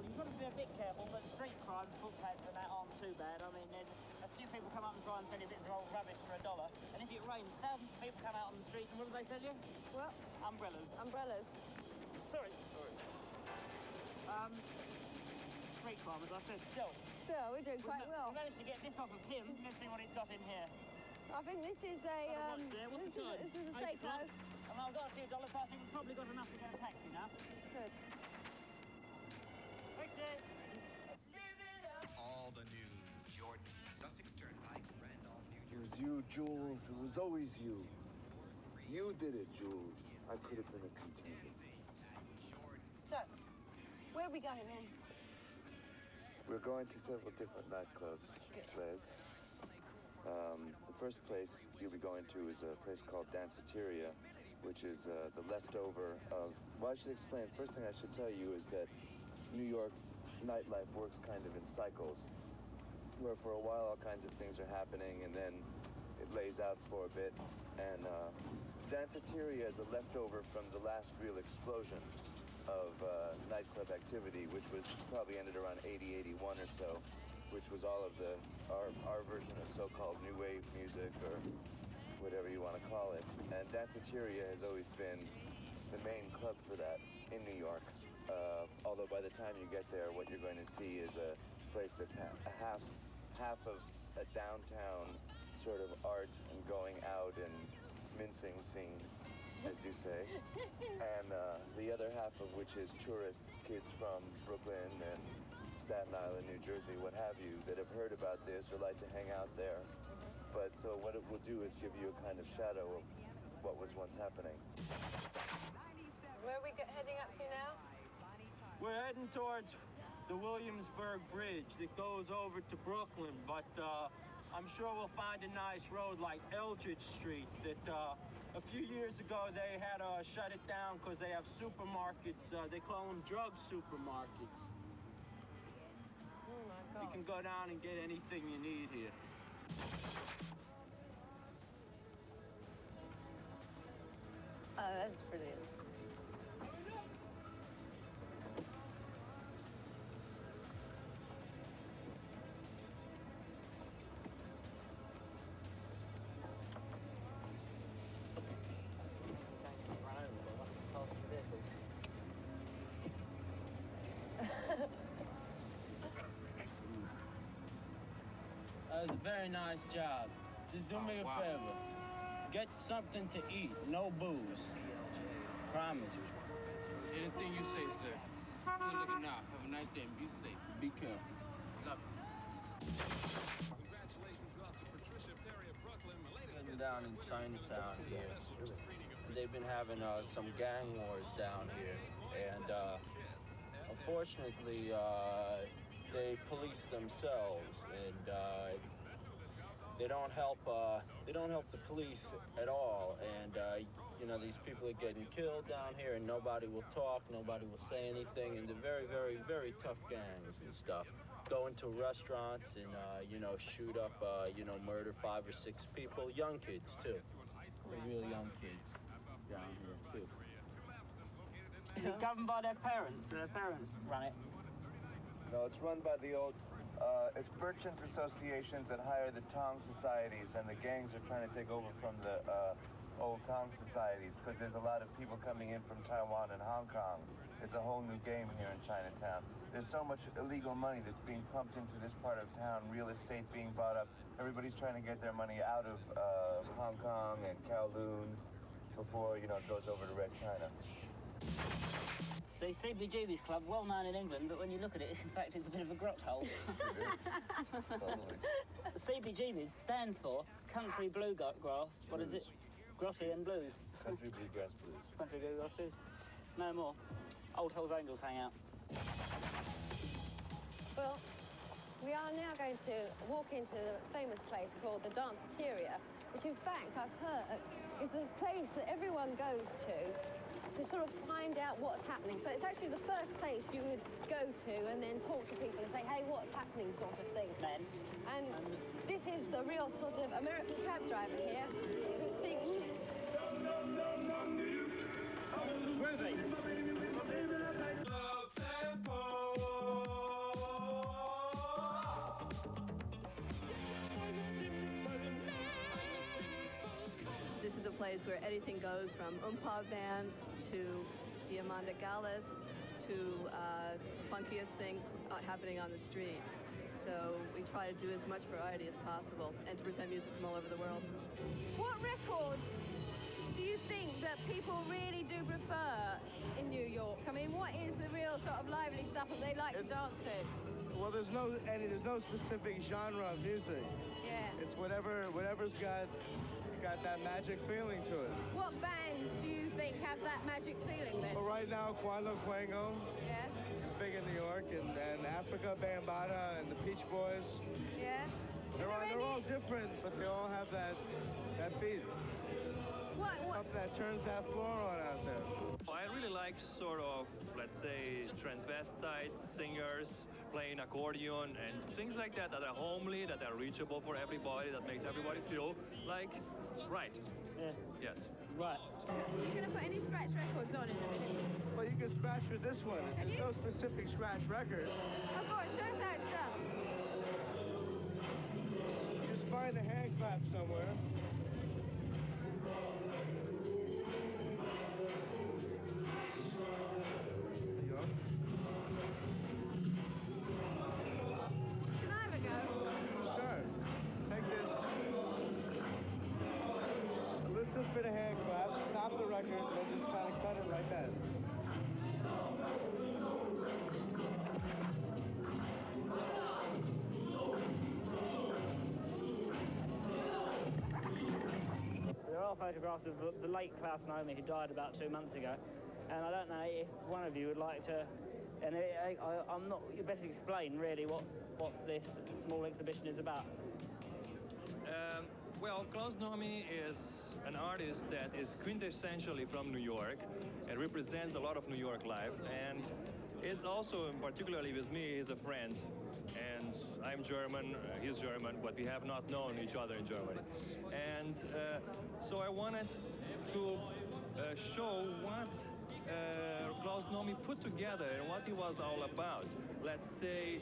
control. You've got to be a bit careful, but street crime, footpads and that aren't too bad. I mean, there's a few people come up and try and sell you bits of old rubbish for $1, and if it rains, thousands of people come out on the street, and what do they sell you? What? Umbrellas. Umbrellas. Sorry. Street crime, as I said, still. Still, we're doing quite well. We managed to get this off of him. Let's see what he's got in here. I think this is a, this is a Seiko. And I've got a few dollars, so I think we've probably got enough to get a taxi now. Good. Thank you. All the news. Jordan, Sussex Turnpike, Randolph, New Jersey. It was you, Jules. It was always you. You did it, Jules. I could have been a contender. So, where are we going then? We're going to several different nightclubs, Liz. The first place you'll be going to is a place called Danceteria, which is the leftover of... Well, I should explain. First thing I should tell you is that New York nightlife works kind of in cycles, where for a while all kinds of things are happening, and then it lays out for a bit. And Danceteria is a leftover from the last real explosion of nightclub activity, which was probably ended around 80, 81 or so, which was all of our version of so-called new wave music, or whatever you want to call it. And Danceteria has always been the main club for that in New York. Although by the time you get there, what you're going to see is a place that's half of a downtown sort of art and going out and mincing scene, as you say, and the other half of which is tourists, kids from Brooklyn and Staten Island, New Jersey, what have you, that have heard about this or like to hang out there. But so what it will do is give you a kind of shadow of what was once happening. Where are we heading up to now? We're heading towards the Williamsburg Bridge that goes over to Brooklyn, but I'm sure we'll find a nice road like Eldridge Street that a few years ago they had to shut it down because they have supermarkets. They call them drug supermarkets. Oh my God. You can go down and get anything you need here. Oh, that's brilliant. That was a very nice job. Just do me a favor. Get something to eat, no booze. Promise. Anything you say, sir. Good looking out. Have a nice day and be safe. Be careful. Love you. Congratulations out to Patricia Perry of Brooklyn. Been down in Chinatown here. They've been having some gang wars down here, and unfortunately, they police themselves, and they don't help the police at all. And you know, these people are getting killed down here, and nobody will talk, nobody will say anything, and they're very, very, very tough gangs and stuff. Go into restaurants and you know, shoot up, you know, murder 5 or 6 people, young kids too. They're real young kids down here too. Is it governed by their parents? Do their parents run it? No, it's run by the old, it's merchants associations that hire the Tong societies, and the gangs are trying to take over from the old Tong societies, because there's a lot of people coming in from Taiwan and Hong Kong. It's a whole new game here in Chinatown. There's so much illegal money that's being pumped into this part of town, real estate being bought up. Everybody's trying to get their money out of Hong Kong and Kowloon before, you know, it goes over to Red China. So CBGB's club, well known in England, but when you look at it, in fact, it's a bit of a grot hole. It is. Totally. CBGB's stands for Country Bluegrass. What is it? Grotty and Blues. Country Bluegrass Blues. Country Bluegrass Blues. No more. Old Hells Angels hang out. Well, we are now going to walk into the famous place called the Danceteria, which in fact I've heard is the place that everyone goes to sort of find out what's happening. So it's actually the first place you would go to and then talk to people and say, hey, what's happening, sort of thing. Men. And this is the real sort of American cab driver here who sings. Groovy. Tempo. place where anything goes, from umpa bands to Diamanda Galas to funkiest thing happening on the street. So we try to do as much variety as possible and to present music from all over the world. What records do you think that people really do prefer in New York? I mean, what is the real sort of lively stuff that they like to dance to? Well, there's no specific genre of music. Yeah. It's whatever's got that magic feeling to it. What bands do you think have that magic feeling then? Well, right now, Quando Quango Yeah. is big in New York, and Africa Bambaataa and the Peach Boys. Yeah. They're all different, but they all have that beat. What? Something that turns that floor on out there. I really like sort of, let's say, transvestite singers playing accordion and things like that that are homely, that are reachable for everybody, that makes everybody feel like right. Yeah. Yes. Right. Are you going to put any scratch records on in a minute? Well, you can scratch with this one. There's no specific scratch record. Oh, go on, show us how it's done. Just find a hand clap somewhere. Listen for the hand clap, stop the record, and then just kind of cut it like that. There are photographs of the late KLAUS Nomi, who died about 2 months ago, and I don't know if one of you would like to, and I'm not, you better explain really what this small exhibition is about. Well, KLAUS Nomi is an artist that is quintessentially from New York and represents a lot of New York life, and it's also, particularly with me, he's a friend, and I'm German, he's German, but we have not known each other in Germany. And so I wanted to show what KLAUS Nomi put together and what he was all about. Let's say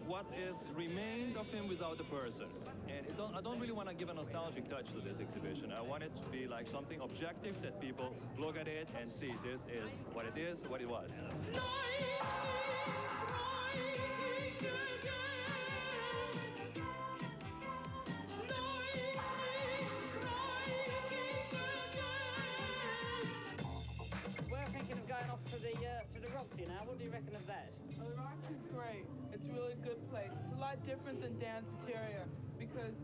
what is remains of him without a person. And I don't really want to give a nostalgic touch to this exhibition. I want it to be like something objective that people look at it and see this is, what it was. We're thinking of going off to the Roxy now. What do you reckon of that? Oh, the Roxy's great. It's a really good place. It's a lot different than Danceteria because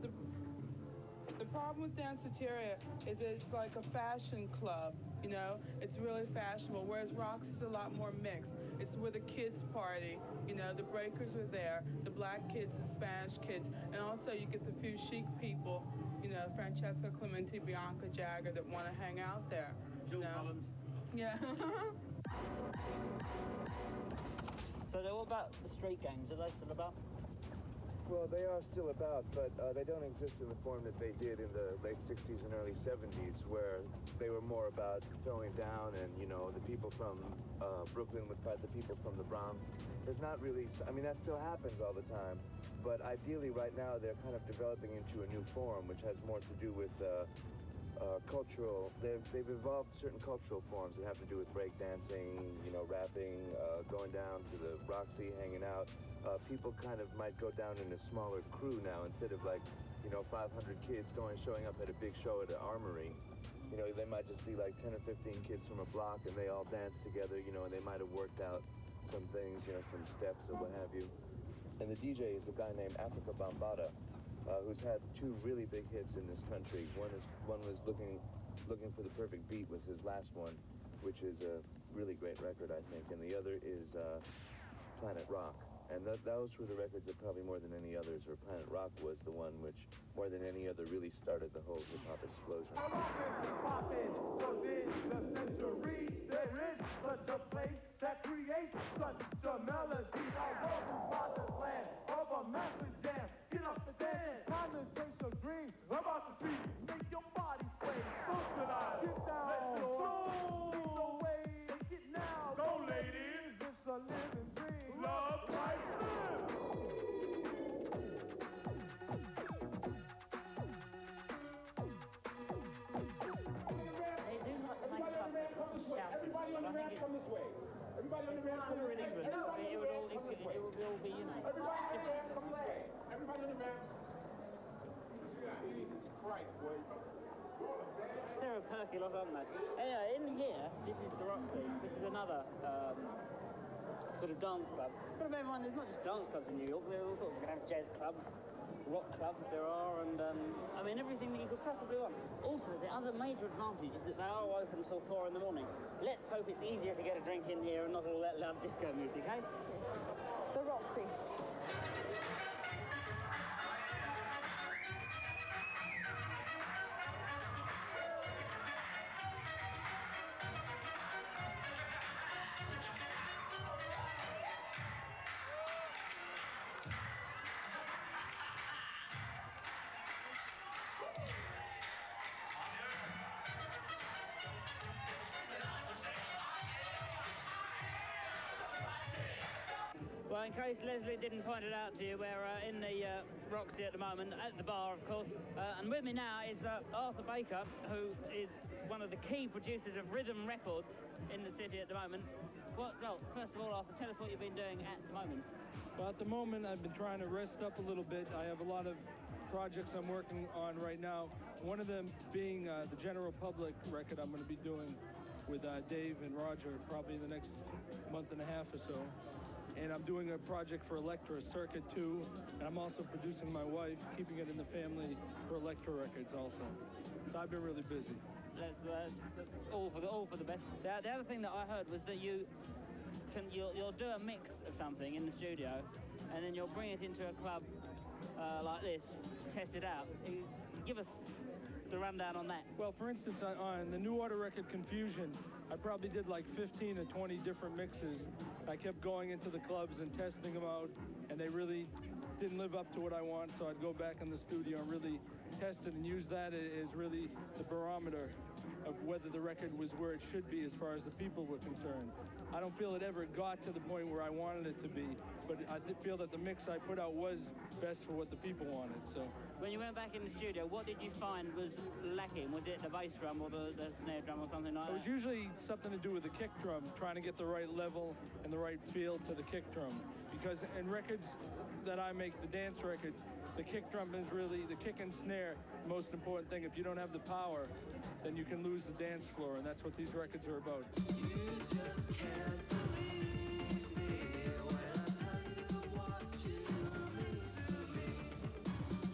the problem with Danceteria is that it's like a fashion club, you know? It's really fashionable, whereas Roxy's a lot more mixed. It's where the kids party, you know, the breakers are there, the black kids, the Spanish kids, and also you get the few chic people, you know, Francesca Clementi, Bianca Jagger, that want to hang out there, you know? Yeah. So what about the street gangs? Are they still about? Well, they are still about, but they don't exist in the form that they did in the late 60s and early 70s, where they were more about throwing down and, you know, the people from Brooklyn would fight the people from the Bronx. There's not really, I mean, that still happens all the time, but ideally right now they're kind of developing into a new form, which has more to do with cultural, they've evolved certain cultural forms that have to do with breakdancing, you know, rapping, going down to the Roxy, hanging out. People kind of might go down in a smaller crew now instead of like, you know, 500 kids showing up at a big show at the Armory. You know, they might just be like 10 or 15 kids from a block and they all dance together, you know, and they might have worked out some things, you know, some steps or what have you. And the DJ is a guy named Africa Bambaataa, who's had 2 really big hits in this country. One was looking for the perfect beat was his last one, which is a really great record, I think. And the other is Planet Rock. And those were the records that probably more than any others, or Planet Rock was the one which, more than any other, really started the whole hip-hop explosion. Cause in the century, there is such a place that creates such a melody. Our world is by the land of a massive jam. Get up and dance, time to chase your dream. About to see, make your body sway. Socialize, get down, let your soul lead the way. Take it now, go ladies. Is this a living dream? Love, life, live. Everybody on the van. If we were in England, it would all be, you know. Everybody on the van for flag. Everybody on the van. Jesus Christ, boy. They're a perky lot, aren't they? Anyway, in here, this is the Roxy. This is another sort of dance club. But bear in mind, there's not just dance clubs in New York. There are all sorts of kind of jazz clubs, rock clubs there are, and I mean everything that you could possibly want. Also, the other major advantage is that they are open until 4 in the morning. Let's hope it's easier to get a drink in here and not all that loud disco music, eh? The Roxy. Well, in case Leslie didn't point it out to you, we're in the Roxy at the moment, at the bar, of course. And with me now is Arthur Baker, who is one of the key producers of rhythm records in the city at the moment. Well, first of all, Arthur, tell us what you've been doing at the moment. Well, at the moment, I've been trying to rest up a little bit. I have a lot of projects I'm working on right now. One of them being the General Public record I'm going to be doing with Dave and Roger probably in the next month and a half or so. And I'm doing a project for Elektra, Circuit 2, and I'm also producing my wife, Keeping It in the Family, for Elektra Records also. So I've been really busy. That's all for the best. The other thing that I heard was that you'll do a mix of something in the studio, and then you'll bring it into a club like this to test it out. Give us the rundown on that. Well, for instance, on the New Order record, Confusion, I probably did like 15 or 20 different mixes. I kept going into the clubs and testing them out, and they really didn't live up to what I want, so I'd go back in the studio and really test it and use that as really the barometer of whether the record was where it should be as far as the people were concerned. I don't feel it ever got to the point where I wanted it to be, but I did feel that the mix I put out was best for what the people wanted. So when you went back in the studio, what did you find was lacking? Was it the bass drum or the snare drum or something like that? It was usually something to do with the kick drum, trying to get the right level and the right feel to the kick drum. Because in records that I make, the dance records, the kick drum is really, the kick and snare, the most important thing. If you don't have the power, then you can lose the dance floor, and that's what these records are about. You just can't believe me when I tell you what you mean to me.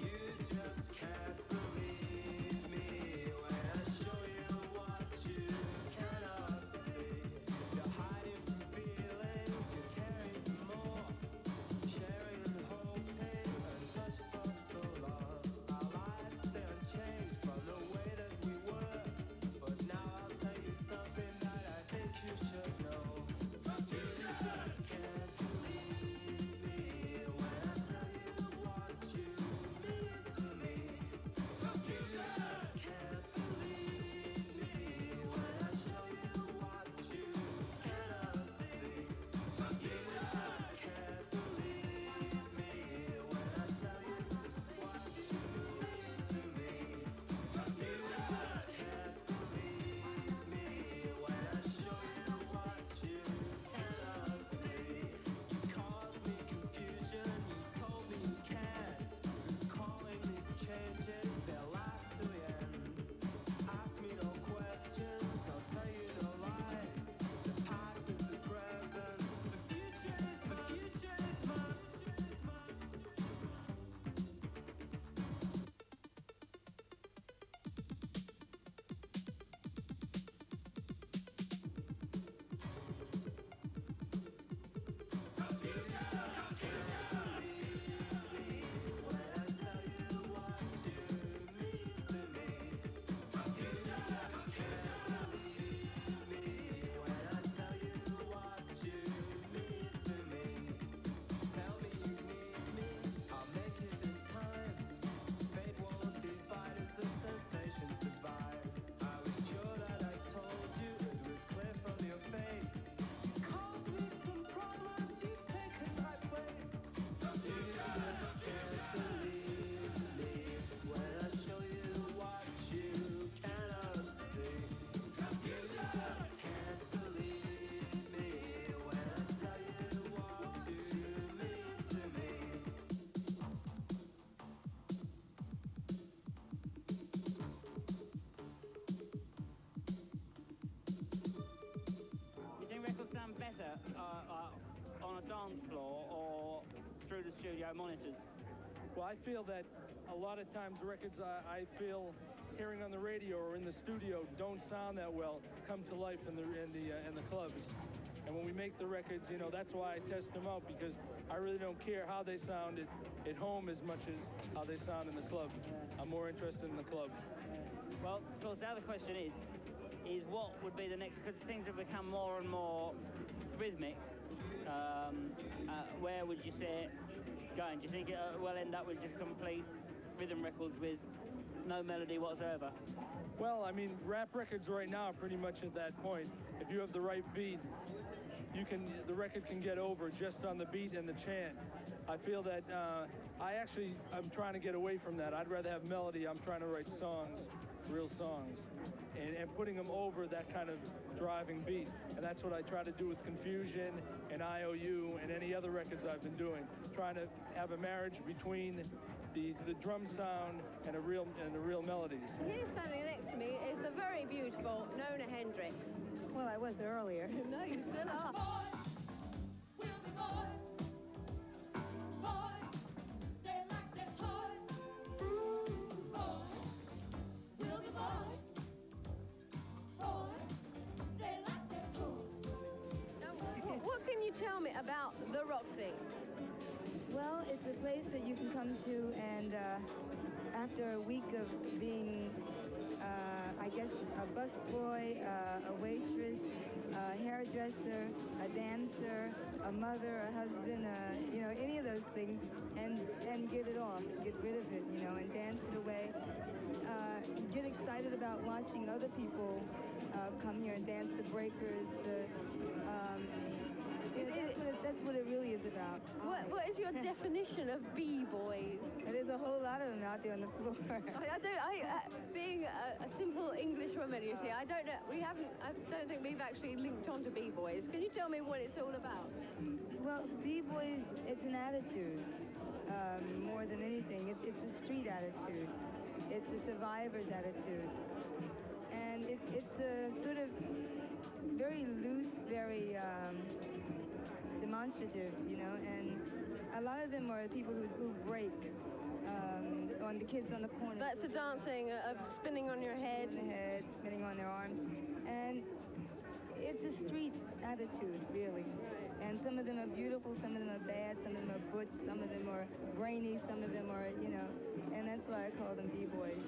You just can't believe me when I show you what you cannot see. You're hiding from feelings, you're caring for more, sharing and hoping and touch for so long. Our lives stay unchanged from the way that we were, but now I'll tell you something that I think you should know. stereo monitors? Well, I feel that a lot of times records I feel hearing on the radio or in the studio don't sound that well come to life in the clubs. And when we make the records, you know, that's why I test them out, because I really don't care how they sound at home as much as how they sound in the club. I'm more interested in the club. Well, of course, the other question is what would be the next, because things have become more and more rhythmic. Where would you see it going? Do you think it will end up with just complete rhythm records with no melody whatsoever? Well, I mean, rap records right now are pretty much at that point. If you have the right beat, the record can get over just on the beat and the chant. I feel that I'm trying to get away from that. I'd rather have melody. I'm trying to write songs, real songs, and putting them over that kind of driving beat. And that's what I try to do with Confusion and IOU and any other records I've been doing. Trying to have a marriage between the drum sound and the real melodies. Here standing next to me is the very beautiful Nona Hendrix. Well, I was earlier. No, you still are. What can you tell me about the Roxy? Well, it's a place that you can come to, and after a week of being, I guess, a busboy, a waitress, a hairdresser, a dancer, a mother, a husband, you know, any of those things, and get it off, get rid of it, you know, and dance it away. Get excited about watching other people come here and dance the breakers, that's what it really is about. What is your definition of b-boys? There's a whole lot of them out there on the floor. Being a simple English woman, you see, I don't know. I don't think we've actually linked on to b-boys. Can you tell me what it's all about? Well, b-boys, it's an attitude more than anything. It's a street attitude. It's a survivor's attitude, and it's a sort of very loose, very demonstrative, you know, and a lot of them are people who break on the kids on the corner. That's the dancing of spinning on your head. On the head, spinning on their arms. And it's a street attitude, really. And some of them are beautiful, some of them are bad, some of them are butch, some of them are brainy, some of them are, you know, and that's why I call them b-boys.